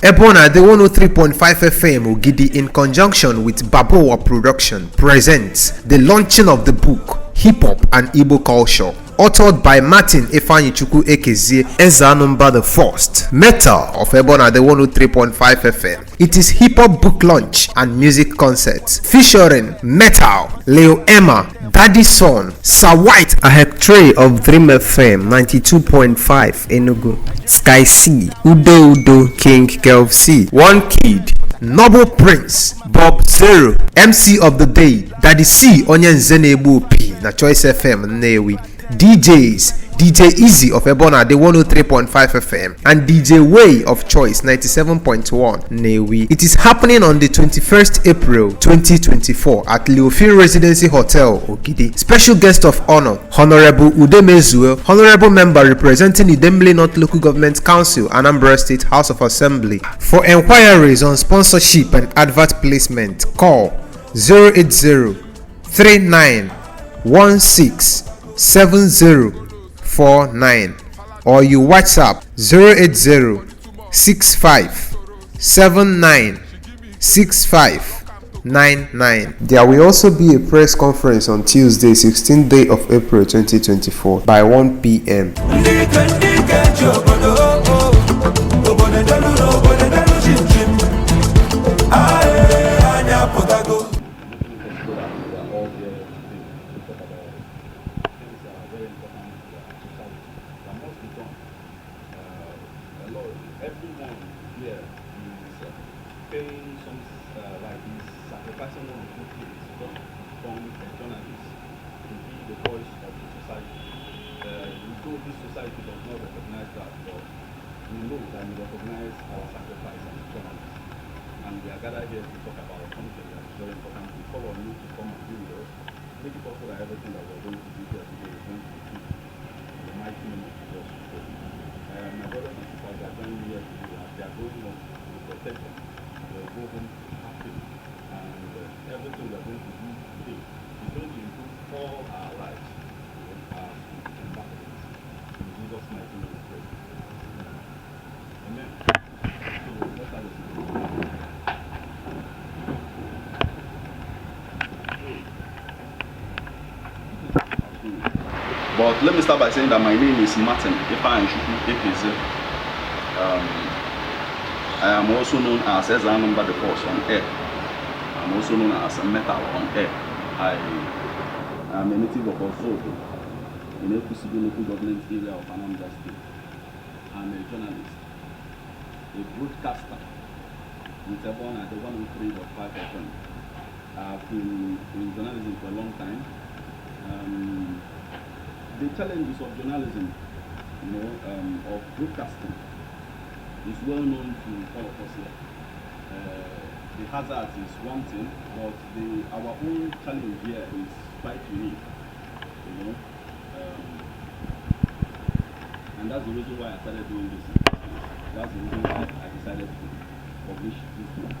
Ebona, the 103.5 FM Ogidi, in conjunction with Baboa Production, presents the launching of the book Hiphop and Igbo Culture, authored by Martin Ifanyichukwu Ekezie Ezanumba the First, Metal of Ebona, the 103.5 FM. It is hip hop book launch and music concert featuring Metal, Leo Emma, Daddy Son, Sir White, a hectare of Dream FM 92.5 Enugu, Sky C, Udo Udo, King Kelv C, One Kid, Noble Prince, Bob Zero, MC of the Day, Daddy C, Onyen Zenebu P, na Choice FM Newi, DJs, DJ Easy of Ebona, the 103.5 FM, and DJ Way of Choice 97.1 Newi. It is happening on the 21st April 2024 at Leofin Residency Hotel, Ogidi. Special guest of honor, Honorable Udemezue, Honorable Member representing the Idemili North Local Government Council, Anambra State House of Assembly. For enquiries on sponsorship and advert placement, call 080 3916 7049 or you WhatsApp 080 65 79 6599. There will also be a press conference on Tuesday, 16th day of April 2024 by 1 p.m. Everyone here is paying some like this, sacrificing one or two things just to become a journalist, to be the voice of the society. We know this society does not recognize that, but we know that we recognize our sacrifice as journalists. And we are gathered here to talk about something that is very important. We call on you to come and be with us. Make it possible that everything that we're going to do here today is going to be true. In the mighty name of Jesus. My brothers and sisters are joining me here today as they are going on with protection. They will go home happy. And everything we are going to do today is going to improve all our lives as ambassadors. In Jesus' mighty name we pray. Amen. So let's have a seat. But let me start by saying that my name is Martin Ifanyichukwu Ekezie. I am also known as Ezanumba the First on air. I'm also known as Metal on air. I am a native of Osogo in the local government area of Anambra State. I'm a journalist, a broadcaster with Ebona at the 103.5 FM. I've been in journalism for a long time. The challenges of journalism, of broadcasting, is well known to all of us here. The hazard is one thing, but our own challenge here is quite unique, and that's the reason why I started doing this. That's the reason why I decided to publish this book.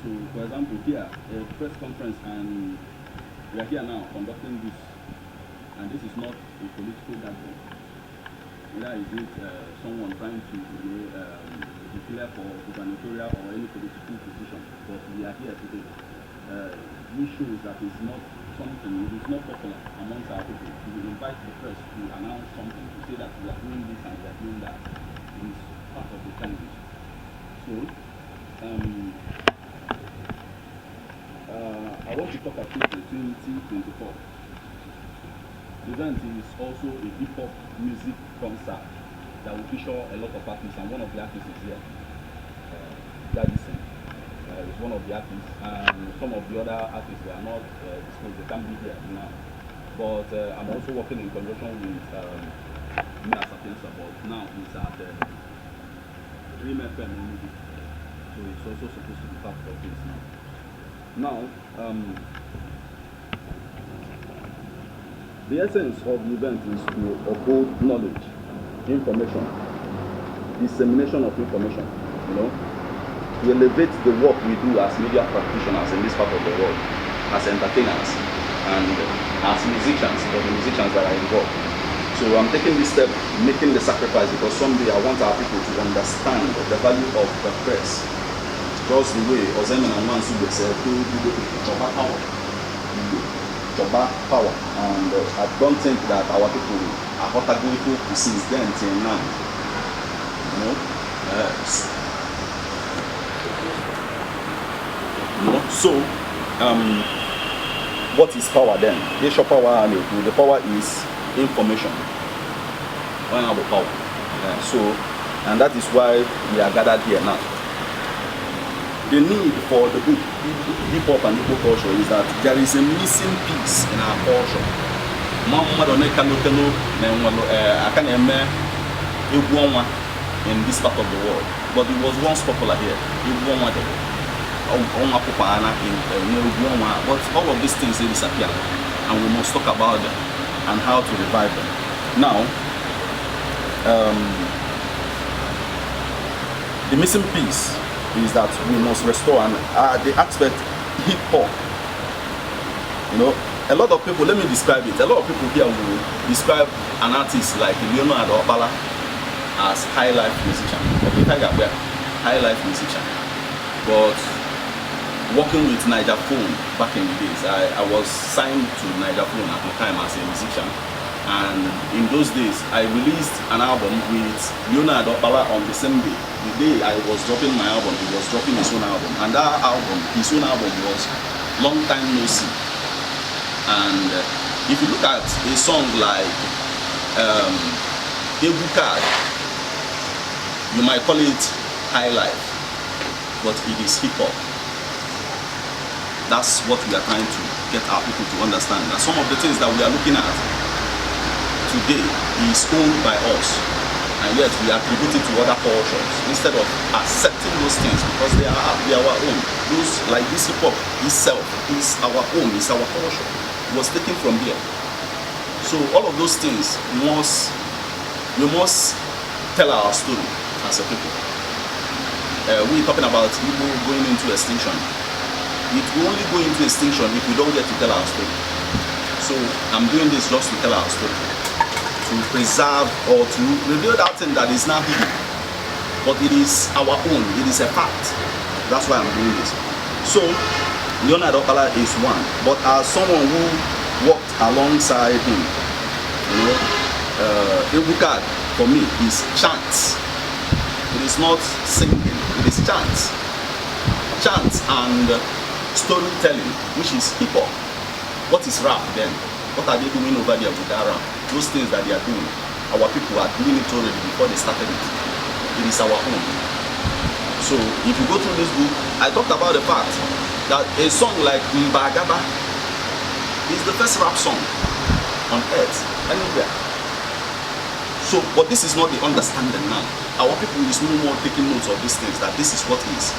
So, for example, here, a press conference, and we are here now conducting this. And this is not a political gathering. Neither is it someone trying to declare for gubernatorial or any political position. But we are here today. This shows that it's not something, it is not popular amongst our people. We will invite the press to announce something, to say that we are doing this and we are doing that. It is part of the challenge. So, I want to talk about 2024. The event is also a hip-hop music concert that will feature a lot of artists, and one of the artists is here. Daddy Son is one of the artists, and some of the other artists they are not disclosed, they can't be here now. But I'm also working in conjunction with Mina Sapienza, but now it's at Dream FM movie. So it's also supposed to be part of this now. The essence of the event is to uphold knowledge, information, dissemination of information, to elevate the work we do as media practitioners in this part of the world, as entertainers, and as musicians, for the musicians that are involved. So I'm taking this step, making the sacrifice, because someday I want our people to understand the value of the press. Just the way Ozemin and Mansube said, power. And I don't think that our people are hotagonical since then till now. You know? So, what is power then? The power is information. One of the power. And that is why we are gathered here now. The need for the book Hiphop and Igbo culture is that there is a missing piece in our culture. In this part of the world, but it was once popular here. But all of these things they disappear, and we must talk about them and how to revive them. Now, the missing piece is that we must restore and the aspect hip hop. You know, a lot of people, let me describe it. A lot of people here will describe an artist like Leonardo Opala as high life musician. High life musician. But working with Nigerphone back in the days, I was signed to Nigerphone at the time as a musician. And in those days, I released an album with Leonardo Opala on the same day. The day I was dropping my album, he was dropping his own album. And that album, his own album, was Long Time No See. And if you look at a song like Vangaurd, you might call it high life, but it is hip hop. That's what we are trying to get our people to understand. That some of the things that we are looking at today is owned by us, and yet we attribute it to other cultures instead of accepting those things because they are our own. Those like this hip hop itself is our own, is our culture. It was taken from here. So all of those things we must tell our story as a people. We're talking about Igbo going into extinction. It will only go into extinction if we don't get to tell our story. So I'm doing this just to tell our story, to preserve or to reveal that thing that is now hidden. But it is our own, it is a fact. That's why I'm doing this. So Leonardo Opala is one, but as someone who worked alongside him, you know, Vangaurd for me is chants. It is not singing, it is chants. Chants and storytelling, which is hip hop. What is rap then? What are they doing over there with that rap? Those things that they are doing, our people are doing it already before they started it. It is our own. So if you go through this book, I talked about the fact that a song like Mbagaba is the first rap song on earth, anywhere. So, but this is not the understanding now. Our people is no more taking notes of these things, that this is what is.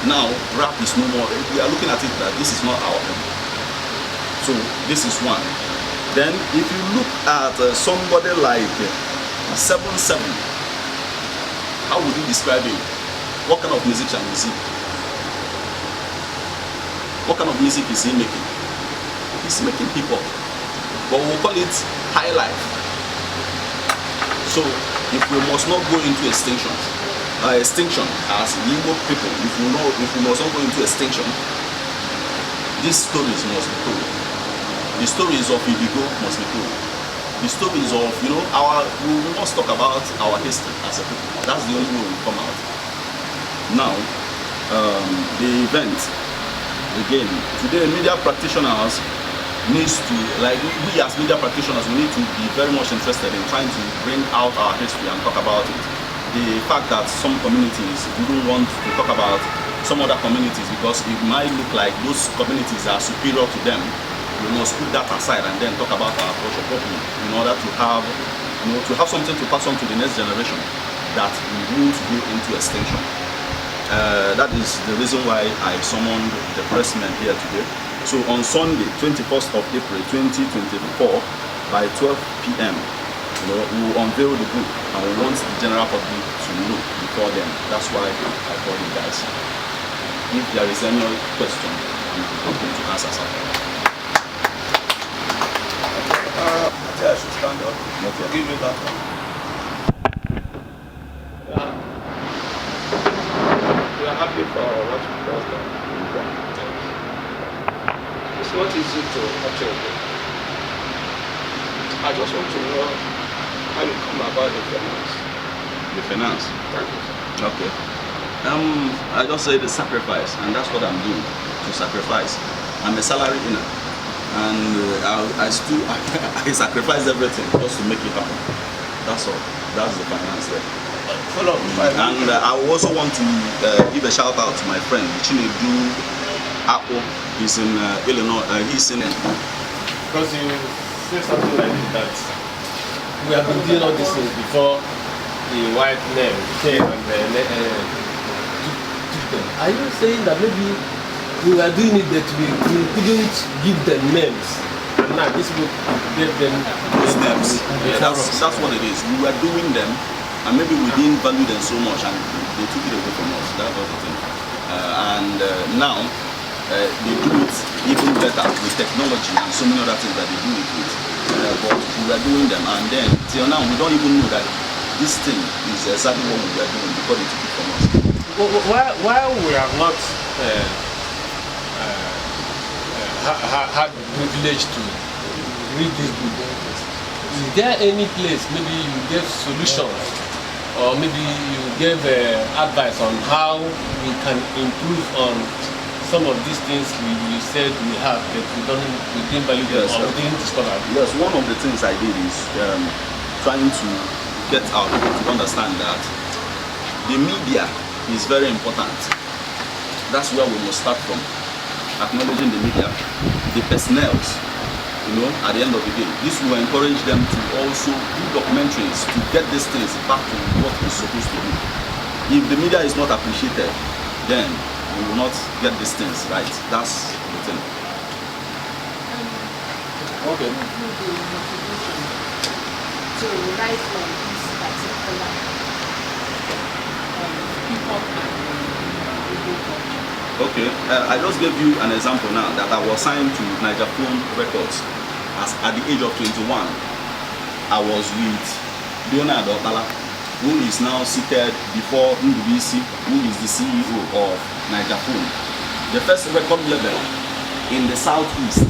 Now, rap is no more, we are looking at it that this is not our own. So, this is one. Then, if you look at somebody like 7-7, how would you describe him? What kind of musician is he? What kind of music is he making? He's making hip hop, but we'll call it high life. So, if we must not go into extinction as Igbo people, if we must not go into extinction, these stories must be told. The stories of Igbo must be told. The stories of, you know, we must talk about our history as a people. That's the only way we come out. Now, the event, again, today media practitioners needs to, like we as media practitioners, we need to be very much interested in trying to bring out our history and talk about it. The fact that some communities wouldn't want to talk about some other communities because it might look like those communities are superior to them. We must put that aside and then talk about our culture properly in order to have, you know, to have something to pass on to the next generation that we won't go into extinction. That is the reason why I summoned the pressmen here today. So on Sunday, 21st of April 2024, by 12 p.m., you know, we will unveil the book and we want the general public to know before then. That's why I call you guys. If there is any question, I'm going to answer something. I think I should start. Vangaurd. Okay. Give you that one. We are happy for what you've done. It's not easy to achieve. I just want to know how you come about the finance. The finance. Thank you, sir. Okay. I just say the sacrifice, and that's what I'm doing, to sacrifice. I'm a salary earner, and I sacrifice everything just to make it happen. That's all. That's the finance there. Follow up. And I also want to give a shout out to my friend Chinedu Apo. He's in Illinois. He's in. Because you say something like this, that we have been doing all these things before the white men came and took them. Are you saying that maybe we were doing it that we couldn't give them names, and now this will give them Those names. Yeah, that's what it is. We were doing them, and maybe we didn't value them so much, and they took it away from us. That was the thing. Now they do it even better with technology and so many other things that they do it with. But we were doing them, and then till now we don't even know that this thing is exactly what we were doing because they took it from us. Why we have not had the privilege to read this book? Is there any place maybe you gave solutions, or maybe you gave advice on how we can improve on some of these things you said we have that we didn't value them, or we didn't discover? Yes, one of the things I did is trying to get our people to understand that the media is very important. That's where we must start from. Acknowledging the media, the personnel, at the end of the day. This will encourage them to also do documentaries to get these things back to what it's supposed to be. If the media is not appreciated, then we will not get these things right. That's the thing. Okay. To write on this particular hip-hop and Igbo culture. Okay, I just gave you an example now that I was signed to Nigerphone Records at the age of 21. I was with Leonard Otala, who is now seated before Ndubisi, who is the CEO of Nigerphone. The first record label in the southeast.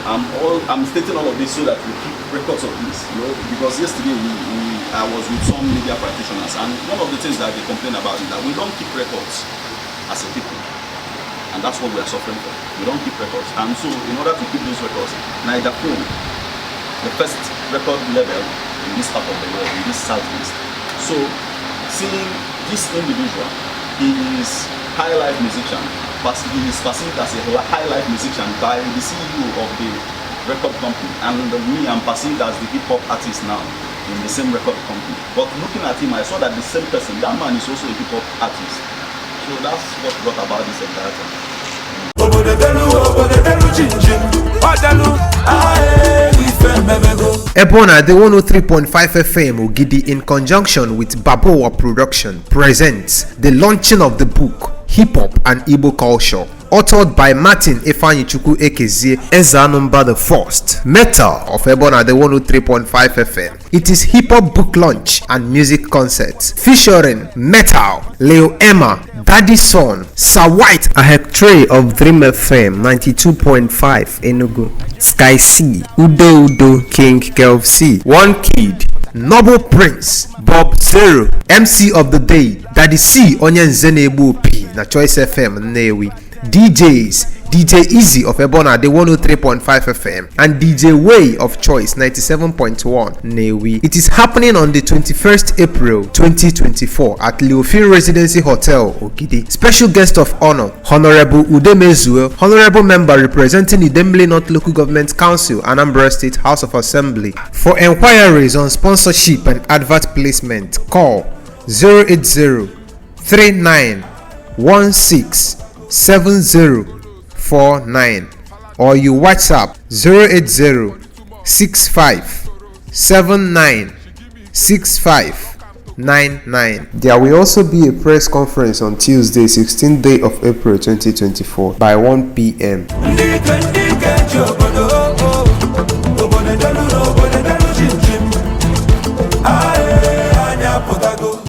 I'm stating all of this so that we keep records of this. Because yesterday I was with some media practitioners, and one of the things that they complain about is that we don't keep records as a people, and that's what we are suffering from. We don't keep records, and so in order to keep those records, Nigerphone, the first record label in this part of the world, in this southeast. So seeing this individual, he is high life musician, but he is perceived as a high life musician by the CEO of the record company, and me, I'm perceived as the hip hop artist now in the same record company. But looking at him, I saw that the same person, that man is also a hip hop artist. So that's what brought about this entire thing. Ebona the 103.5 FM Ogidi in conjunction with Vangaurd Production presents the launching of the book Hiphop and Igbo Culture, authored by Martin Ifanyichukwu Ekezie Ezanumba the First, Metal of Ebona the 103.5 FM. It is hip hop book launch and music concerts featuring Metal, Leo Emma, Daddy Son, Sir White, a Hectare of Dream FM 92.5 Enugu, Sky C, Udo, King Kelv C, One Kid, Noble Prince, Bob Zero, MC of the Day, Daddy C, Onyen Zenebu P, na Choice FM Nnewi, DJs, DJ Easy of Ebona the 103.5 FM and DJ Way of Choice 97.1 Nnewi. It is happening on the 21st April 2024 at Leofin Residency Hotel, Ogidi. Special guest of honor, Honorable Udemezue, Honorable Member representing Idemili North Local Government Council, Anambra State House of Assembly. For enquiries on sponsorship and advert placement, call 08039167049 or you WhatsApp 08065796599. There will also be a press conference on Tuesday, 16th day of April 2024 by 1 p.m. Aye, anya potago.